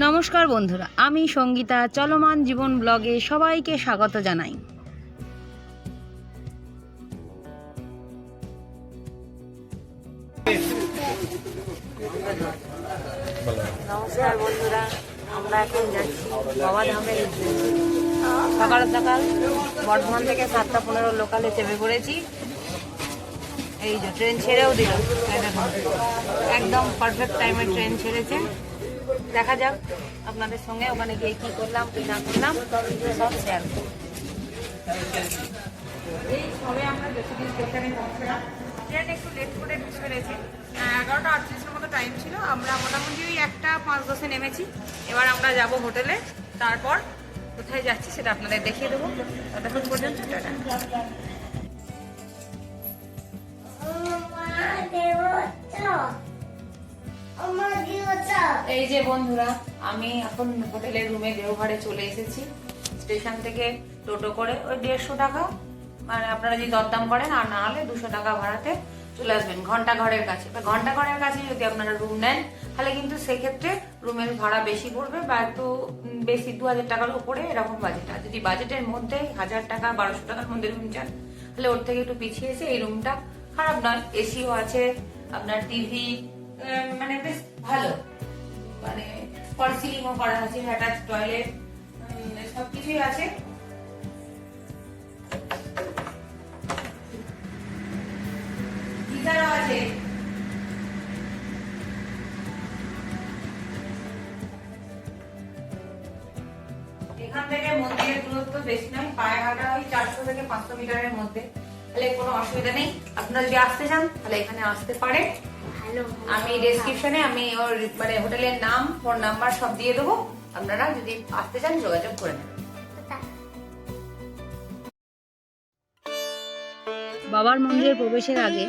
নমস্কার বন্ধুরা, আমি সঙ্গীতা চলমান জীবন ব্লগে সবাইকে স্বাগত জানাই। নমস্কার বন্ধুরা, আমরা এখন যাচ্ছি বাবাধামের উদ্দেশ্যে। সকাল সকাল বর্ধমান থেকে 7:15 লোকালে চেপে পড়েছি। এই যে ট্রেন ছেড়েও দিল, একদম পারফেক্ট টাইমে ট্রেন ছেড়েছে। দেখা যাক আপনাদের সঙ্গে ওখানে গিয়ে কী করলাম কি না করলাম সব শেয়ার করব। এই সবে আমরা বেশিদিন স্টেশনে পৌঁছলাম। ট্রেন একটু লেট করে ছেড়েছে, 11:38 মতো টাইম ছিল। আমরা মোটামুটি ওই 1:05-10 নেমেছি। এবার আমরা যাব হোটেলে, তারপর কোথায় যাচ্ছি সেটা আপনাদের দেখিয়ে দেবো। ততক্ষণ পর্যন্ত টাটা। এই যে বন্ধুরা, আমি এখন হোটেলের রুমে দেওঘরে চলে এসেছি। স্টেশন থেকে টোটো করে ওই 150 টাকা, মানে আপনারা যদি দরদাম করেন, আর না হলে 200 টাকা ভাড়াতে চলে আসবেন ঘন্টা ঘরের কাছে। ঘন্টা ঘরের কাছে যদি আপনারা রুম নেন তাহলে কিন্তু সেক্ষেত্রে রুমের ভাড়া বেশি পড়বে, বা একটু বেশি 2000 টাকার উপরে এরকম বাজেট। আর যদি বাজেটের মধ্যে 1000 টাকা 1200 টাকার মধ্যে রুম চান তাহলে ওর থেকে একটু পিছিয়ে এসে এই রুমটা খারাপ নয়। এসিও আছে, আপনার টিভি, মানে বেশ ভালো, মানে ফল সিলিংও করা আছে, অ্যাটাচ টয়লেট, সবকিছুই আছে। গিজারও আছে। এখান থেকে মন্দিরের দূরত্ব বেশি নয়, পায়ে হাঁটা ওই 400 থেকে 500 মিটারের মধ্যে। তাহলে কোনো অসুবিধা নেই, আপনারা যদি আসতে চান তাহলে এখানে আসতে পারে। আমি ডেসক্রিপশনে আমি ওর মানে হোটেলের নাম, ফোন নাম্বার সব দিয়ে দেবো। আপনারা যদি আসতে চান যোগাযোগ করে নেবেন। বাবার মন্দিরের প্রবেশের আগে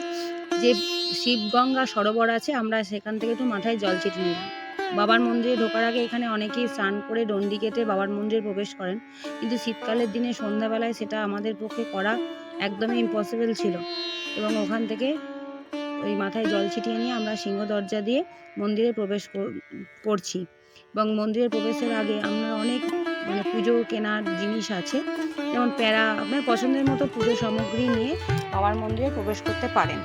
যে শিবগঙ্গা সরোবর আছে, আমরা সেখান থেকে একটু মাথায় জল ছিটিয়ে নিলাম। বাবার মন্দিরে ঢোকার আগে এখানে অনেকেই স্নান করে ডন্ডি কেটে বাবার মন্দিরে প্রবেশ করেন, কিন্তু শীতকালের দিনে সন্ধ্যাবেলায় সেটা আমাদের পক্ষে করা একদমই ইম্পসিবল ছিল। এবং ওখান থেকে ওই মাথায় জল ছিটিয়ে নিয়ে আমরা সিংহ দরজা দিয়ে মন্দিরে প্রবেশ করছি। এবং মন্দিরের প্রবেশের আগে আমরা অনেক মানে পুজো কেনার জিনিস আছে, যেমন প্যারা, আপনার পছন্দের মতো পুজো সামগ্রী নিয়ে বাবার মন্দিরে প্রবেশ করতে পারেন।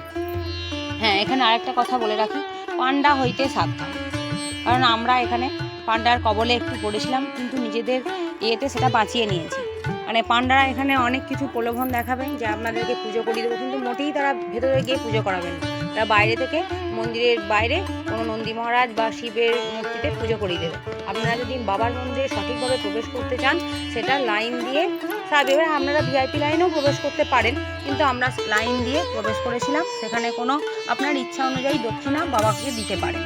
হ্যাঁ, এখানে আরেকটা কথা বলে রাখি, পান্ডা হইতে সাবধান। কারণ আমরা এখানে পান্ডার কবলে একটু পড়েছিলাম, কিন্তু নিজেদের ইয়েতে সেটা বাঁচিয়ে নিয়েছি। মানে পান্ডারা এখানে অনেক কিছু প্রলোভন দেখাবেন যে আপনাদেরকে পুজো করিয়ে দেবো, কিন্তু মোটেই তারা ভেতরে গিয়ে পুজো করাবেন না। তারা বাইরে থেকে মন্দিরের বাইরে কোনো নন্দী মহারাজ বা শিবের মূর্তিতে পুজো করিয়ে দেবে। আপনারা যদি বাবার মন্দিরে সঠিকভাবে প্রবেশ করতে চান সেটা লাইন দিয়ে এবার আপনারা ভিআইপি লাইনেও প্রবেশ করতে পারেন, কিন্তু আমরা লাইন দিয়ে প্রবেশ করেছিলাম। সেখানে কোনো আপনার ইচ্ছা অনুযায়ী দক্ষিণা বাবাকে দিতে পারেন।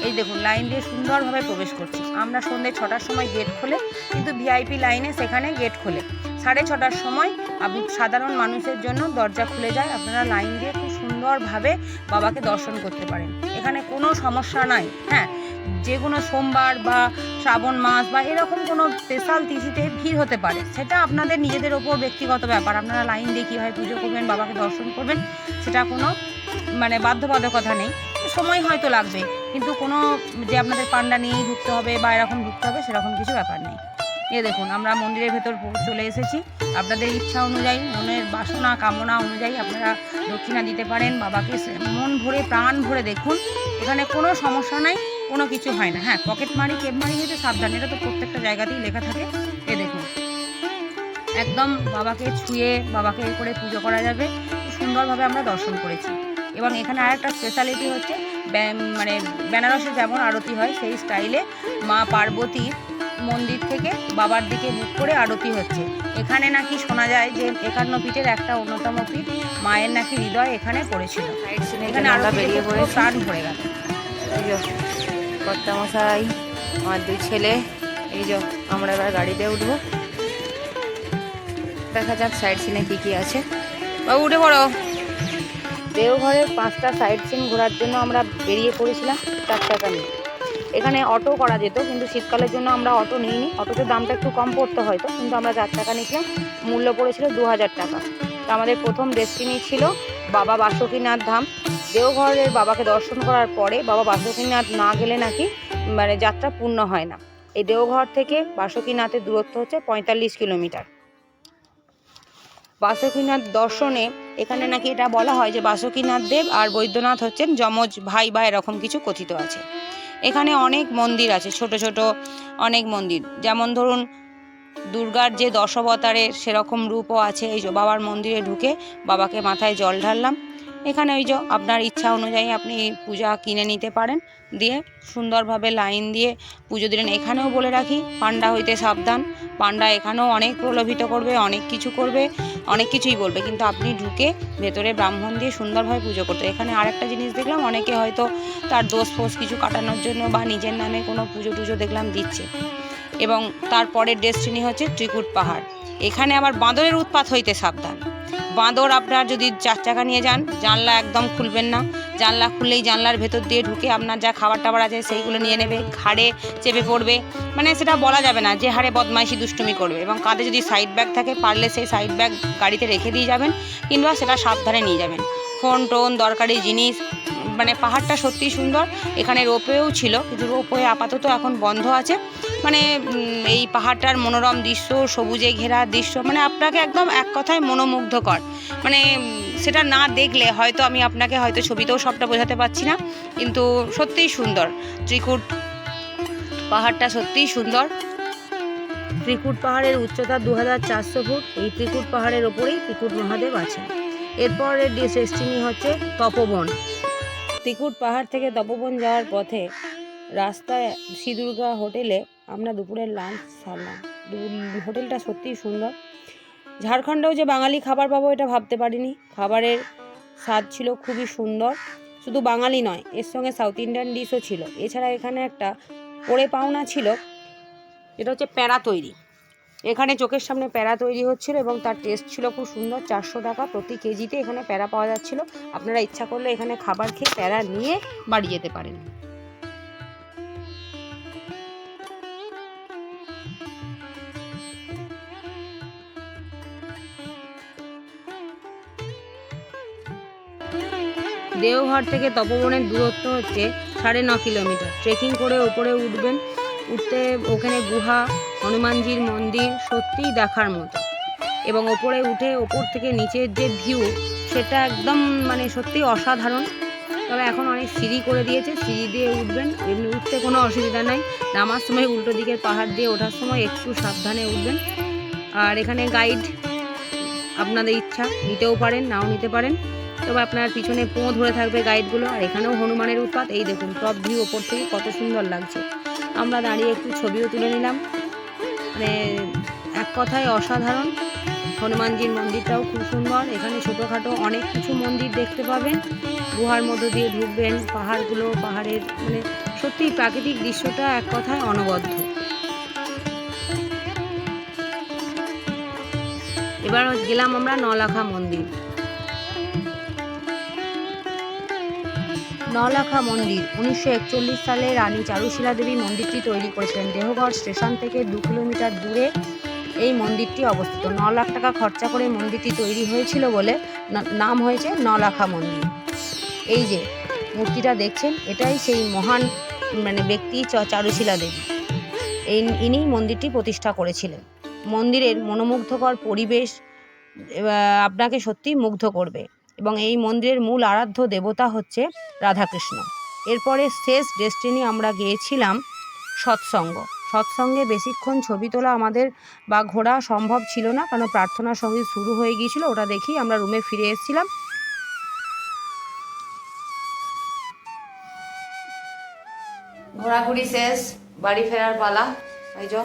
এই দেখুন, লাইন দিয়ে সুন্দরভাবে প্রবেশ করছি আমরা। সন্ধ্যে 6টার সময় গেট খোলে, কিন্তু ভিআইপি লাইনে সেখানে গেট খোলে 6:30টার সময়। সাধারণ মানুষের জন্য দরজা খুলে যায়, আপনারা লাইন দিয়ে খুব সুন্দরভাবে বাবাকে দর্শন করতে পারেন। এখানে কোনো সমস্যা নাই। হ্যাঁ, যে কোনো সোমবার বা শ্রাবণ মাস বা এরকম কোনো স্পেশাল তিথিতে ভিড় হতে পারে, সেটা আপনাদের নিজেদের ওপর ব্যক্তিগত ব্যাপার। আপনারা লাইন দিয়ে কীভাবে পুজো করবেন, বাবাকে দর্শন করবেন, সেটা কোনো মানে বাধ্যবাধকতা নেই। সময় হয়তো লাগবে, কিন্তু কোনো যে আপনাদের পান্ডা নিয়েই ঢুকতে হবে বা এরকম ঢুকতে হবে সেরকম কিছু ব্যাপার নেই। এ দেখুন, আমরা মন্দিরের ভেতর চলে এসেছি। আপনাদের ইচ্ছা অনুযায়ী, মনের বাসনা কামনা অনুযায়ী আপনারা দক্ষিণা দিতে পারেন বাবাকে। মন ভরে প্রাণ ভরে দেখুন, এখানে কোনো সমস্যা নাই, কোনো কিছু হয় না। হ্যাঁ, পকেট মারি কেপ মারি হতে সাবধান, এটা তো প্রত্যেকটা জায়গাতেই লেখা থাকে। এ দেখুন, একদম বাবাকে ছুঁয়ে বাবাকে করে পুজো করা যাবে। খুব সুন্দরভাবে আমরা দর্শন করেছি। এবং এখানে আরেকটা স্পেশালিটি হচ্ছে, মানে বেনারসে যেমন আরতি হয় সেই স্টাইলে মা পার্বতীর মন্দির থেকে বাবার দিকে মুখ করে আরতি হচ্ছে। এখানে নাকি শোনা যায় যে 51 পীঠের একটা অন্যতম পীঠ, মায়ের নাকি হৃদয় এখানে পড়েছিল। এখানে আরো বেরিয়ে পড়ে প্রাণ ভরে গেল। এই যে কর্তামশাই, আমার 2 ছেলে, এই যে আমরা এবার গাড়িতে উঠবো। দেখা যাক সাইড সিনে কী কী আছে। বাবু উঠে পড়ো। দেওঘরের 5টা সাইড সিন ঘোরার জন্য আমরা বেরিয়ে পড়েছিলাম 4 টাকা নিয়ে। এখানে অটো করা যেত, কিন্তু শীতকালের জন্য আমরা অটো নিইনি। অটোতে দামটা একটু কম পড়তো হয়তো, কিন্তু আমরা 4 টাকা নিয়েছিলাম। মূল্য পড়েছিল 2000 টাকা। তো আমাদের প্রথম ডেস্টিনি ছিল বাবা বাসুকীনাথ ধাম। দেওঘরের বাবাকে দর্শন করার পরে বাবা বাসুকীনাথ না গেলে নাকি মানে যাত্রা পূর্ণ হয় না। এই দেওঘর থেকে বাসুকীনাথের দূরত্ব হচ্ছে 45 কিলোমিটার। বাসুকীনাথ দর্শনে এখানে নাকি এটা বলা হয় যে বাসুকীনাথ দেব আর বৈদ্যনাথ হচ্ছেন যমজ ভাই বা এরকম কিছু কথিত আছে। এখানে অনেক মন্দির আছে, ছোট ছোট অনেক মন্দির, যেমন ধরুন দুর্গার যে দশাবতারের সেরকম রূপও আছে। এই যে বাবার মন্দিরে ঢুকে বাবাকে মাথায় জল ঢাললাম। এখানে ওই যে আপনার ইচ্ছা অনুযায়ী আপনি পূজা কিনে নিতে পারেন, দিয়ে সুন্দরভাবে লাইন দিয়ে পুজো দিলেন। এখানেও বলে রাখি, পান্ডা হইতে সাবধান। পান্ডা এখানেও অনেক প্রলোভিত করবে, অনেক কিছু করবে, অনেক কিছুই বলবে, কিন্তু আপনি ঢুকে ভেতরে ব্রাহ্মণ দিয়ে সুন্দরভাবে পুজো করতে। এখানে আরেকটা জিনিস দেখলাম, অনেকে হয়তো তার দোষ ফোষ কিছু কাটানোর জন্য বা নিজের নামে কোনো পুজো টুজো দেখলাম দিচ্ছে। এবং তারপরের ডেস্টিনি হচ্ছে ত্রিকুট পাহাড়। এখানে আবার বাঁদরের উৎপাত হইতে সাবধান। বাঁদর আপনার যদি 4 চাকা নিয়ে যান, জানলা একদম খুলবেন না। জানলা খুললেই জানলার ভেতর দিয়ে ঢুকে আপনার যা খাবার টাবার আছে সেইগুলো নিয়ে নেবে, ঘাড়ে চেপে পড়বে, মানে সেটা বলা যাবে না যে হারে বদমাইশি দুষ্টুমি করবে। এবং কাঁধে যদি সাইড ব্যাগ থাকে, পারলে সেই সাইড ব্যাগ গাড়িতে রেখে দিয়ে যাবেন, কিংবা সেটা সাবধানে নিয়ে যাবেন। ফোন টোন দরকারি জিনিস, মানে পাহাড়টা সত্যিই সুন্দর। এখানে রোপওয়েও ছিল, কিন্তু রোপওয়ে আপাতত এখন বন্ধ আছে। মানে এই পাহাড়টার মনোরম দৃশ্য, সবুজে ঘেরা দৃশ্য, মানে আপনাকে একদম এক কথায় মনোমুগ্ধকর। মানে সেটা না দেখলে হয়তো আমি আপনাকে হয়তো ছবিতেও সবটা বোঝাতে পারছি না, কিন্তু সত্যিই সুন্দর। ত্রিকুট পাহাড়টা সত্যিই সুন্দর। ত্রিকুট পাহাড়ের উচ্চতা 2400 ফুট। এই ত্রিকুট পাহাড়ের ওপরেই ত্রিকুট মহাদেব আছেন। এরপরের ডেস্টিনি হচ্ছে তপোবন। ত্রিকুট পাহাড় থেকে তপোবন যাওয়ার পথে রাস্তায় শ্রী দুর্গা হোটেলে আমরা দুপুরের লাঞ্চ সারলাম। হোটেলটা সত্যিই সুন্দর। ঝাড়খণ্ডেও যে বাঙালি খাবার পাবো এটা ভাবতে পারিনি। খাবারের স্বাদ ছিল খুবই সুন্দর। শুধু বাঙালি নয়, এর সঙ্গে সাউথ ইন্ডিয়ান ডিশও ছিল। এছাড়া এখানে একটা পড়ে পাওনা ছিল, এটা হচ্ছে প্যাঁড়া তৈরি। এখানে চোখের সামনে প্যাঁড়া তৈরি হচ্ছিল এবং তার টেস্ট ছিল খুব সুন্দর। 400 টাকা প্রতি কেজিতে এখানে প্যাঁড়া পাওয়া যাচ্ছিল। আপনারা ইচ্ছা করলে এখানে খাবার খেয়ে প্যাঁড়া নিয়ে বাড়ি যেতে পারেন। দেওঘর থেকে তপোবনের দূরত্ব হচ্ছে 9.5 কিলোমিটার। ট্রেকিং করে ওপরে উঠবেন। উঠতে ওখানে গুহা, হনুমানজির মন্দির সত্যিই দেখার মতো। এবং ওপরে উঠে ওপর থেকে নিচের যে ভিউ, সেটা একদম মানে সত্যি অসাধারণ। তবে এখন অনেক সিঁড়ি করে দিয়েছে, সিঁড়ি দিয়ে উঠবেন, এমনি উঠতে কোনো অসুবিধা নাই। নামার সময় উল্টো দিকের পাহাড় দিয়ে ওঠার সময় একটু সাবধানে উঠবেন। আর এখানে গাইড আপনাদের ইচ্ছা নিতেও পারেন, নাও নিতে পারেন, তবে আপনার পিছনে পোঁ ধরে থাকবে গাইডগুলো। আর এখানেও হনুমানের উৎপাত। এই দেখুন টপ ভিউ ওপর থেকে কত সুন্দর লাগছে। আমরা দাঁড়িয়ে একটু ছবিও তুলে নিলাম। মানে এক কথায় অসাধারণ। হনুমানজির মন্দিরটাও খুব সুন্দর। এখানে ছোটোখাটো অনেক কিছু মন্দির দেখতে পাবেন। গুহার মধ্য দিয়ে ঢুকবেন, পাহাড়গুলো, পাহাড়ের মানে সত্যি প্রাকৃতিক দৃশ্যটা এক কথায় অনবদ্য। এবার গেলাম আমরা নলাখা মন্দির। নলাখা মন্দির 1941 সালে রানী চারুশীলা দেবী মন্দিরটি তৈরি করেছিলেন। দেওঘর স্টেশন থেকে 2 কিলোমিটার দূরে এই মন্দিরটি অবস্থিত। 9 লাখ টাকা খরচা করে মন্দিরটি তৈরি হয়েছিল বলে নাম হয়েছে নলাখা মন্দির। এই যে মূর্তিটা দেখছেন, এটাই সেই মহান মানে ব্যক্তি চারুশীলা দেবী। ইনি মন্দিরটি প্রতিষ্ঠা করেছিলেন। মন্দিরের মনোমুগ্ধকর পরিবেশ আপনাকে সত্যি মুগ্ধ করবে। এবং এই মন্দিরের মূল আরাধ্য দেবতা হচ্ছে রাধাকৃষ্ণ। এরপরে শেষ ডেস্টিনি আমরা গিয়েছিলাম সৎসঙ্গ। সৎসঙ্গে বেশিক্ষণ ছবি তোলা আমাদের বা ঘোরা সম্ভব ছিল না, কারণ প্রার্থনার সঙ্গে শুরু হয়ে গিয়েছিল। ওটা দেখি আমরা রুমে ফিরে এসেছিলাম। ঘোরাঘুরি শেষ, বাড়ি ফেরার পালা। এই যে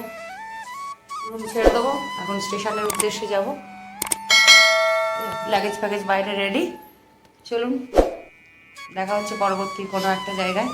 রুম ছেড়ে দেবো, এখন স্টেশনের উদ্দেশ্যে যাব। লাগেজ ফ্যাগেজ বাইরে রেডি। চলুন দেখা হচ্ছে পরবর্তী কোনো একটা জায়গায়।